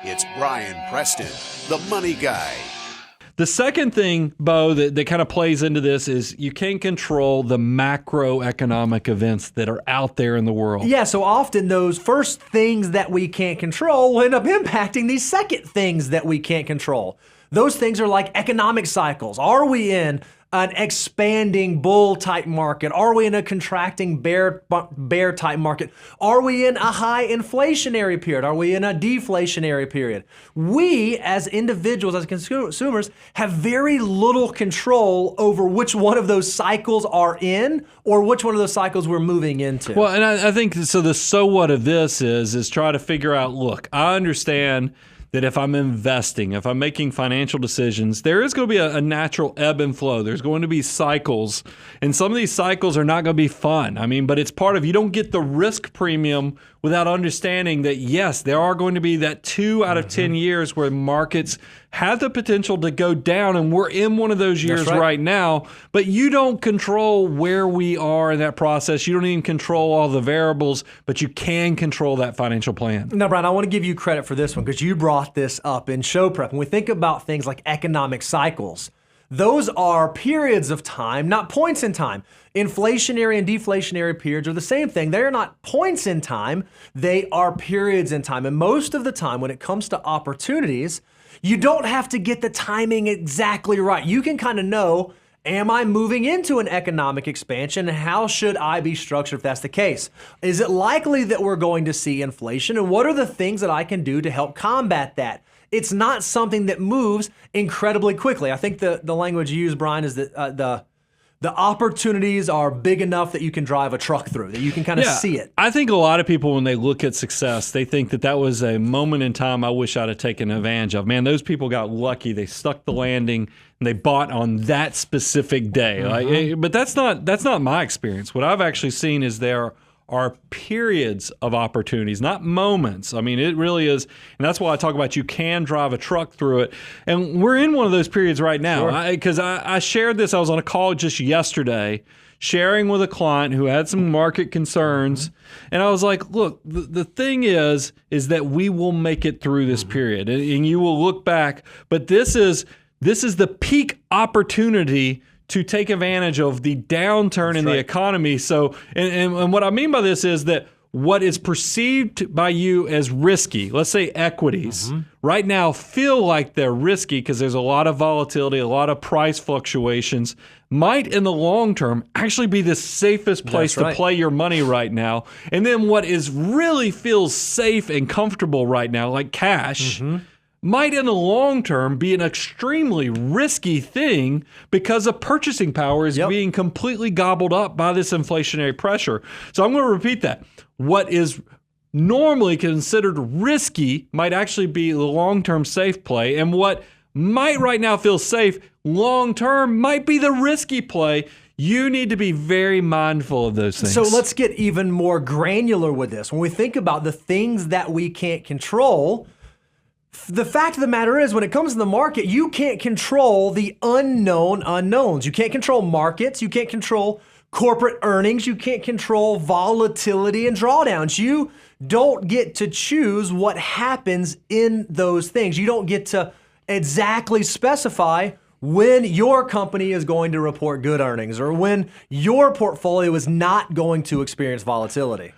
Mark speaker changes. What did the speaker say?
Speaker 1: It's Brian Preston, the money guy.
Speaker 2: The second thing, Bo, that kind of plays into this is you can't control the macroeconomic events that are out there in the world.
Speaker 3: Yeah, so often those first things that we can't control will end up impacting these second things that we can't control. Those things are like economic cycles. Are we in an expanding bull type market? Are we in a contracting bear type market? Are we in a high inflationary period? Are we in a deflationary period? We as individuals, as consumers, have very little control over which one of those cycles are in or which one of those cycles we're moving into.
Speaker 2: Well, and I think so. The so what of this is try to figure out, look, I understand that if I'm investing, if I'm making financial decisions, there is going to be a natural ebb and flow. There's going to be cycles, and some of these cycles are not going to be fun. I mean, but it's part of, you don't get the risk premium without understanding that, yes, there are going to be that 2 out of 10 years where markets have the potential to go down, and we're in one of those years right now, but you don't control where we are in that process. You don't even control all the variables, but you can control that financial plan.
Speaker 3: Now, Brian, I want to give you credit for this one because you brought this up in show prep. When we think about things like economic cycles, those are periods of time, not points in time. Inflationary and deflationary periods are the same thing. They are not points in time, they are periods in time. And most of the time when it comes to opportunities, you don't have to get the timing exactly right. You can kind of know, am I moving into an economic expansion, and how should I be structured if that's the case? Is it likely that we're going to see inflation, and what are the things that I can do to help combat that? It's not something that moves incredibly quickly. I think the language you use, Brian, is that the opportunities are big enough that you can drive a truck through, that you can kind of see it.
Speaker 2: I think a lot of people, when they look at success, they think that was a moment in time I wish I'd have taken advantage of. Man, those people got lucky. They stuck the landing and they bought on that specific day. But that's not my experience. What I've actually seen is there are periods of opportunities, not moments. I mean, it really is. And that's why I talk about you can drive a truck through it. And we're in one of those periods right now. Because I shared this. I was on a call just yesterday sharing with a client who had some market concerns. And I was like, look, the thing is that we will make it through this period. And you will look back. But this is the peak opportunity to take advantage of the downturn in the economy. So, and what I mean by this is that what is perceived by you as risky, let's say equities, right now feel like they're risky because there's a lot of volatility, a lot of price fluctuations, might in the long term actually be the safest place to play your money right now. And then what is really feels safe and comfortable right now, like cash, might in the long term be an extremely risky thing because the purchasing power is being completely gobbled up by this inflationary pressure. So I'm going to repeat that. What is normally considered risky might actually be the long-term safe play, and what might right now feel safe long-term might be the risky play. You need to be very mindful of those things.
Speaker 3: So let's get even more granular with this. When we think about the things that we can't control, the fact of the matter is, when it comes to the market, you can't control the unknown unknowns. You can't control markets. You can't control corporate earnings. You can't control volatility and drawdowns. You don't get to choose what happens in those things. You don't get to exactly specify when your company is going to report good earnings or when your portfolio is not going to experience volatility.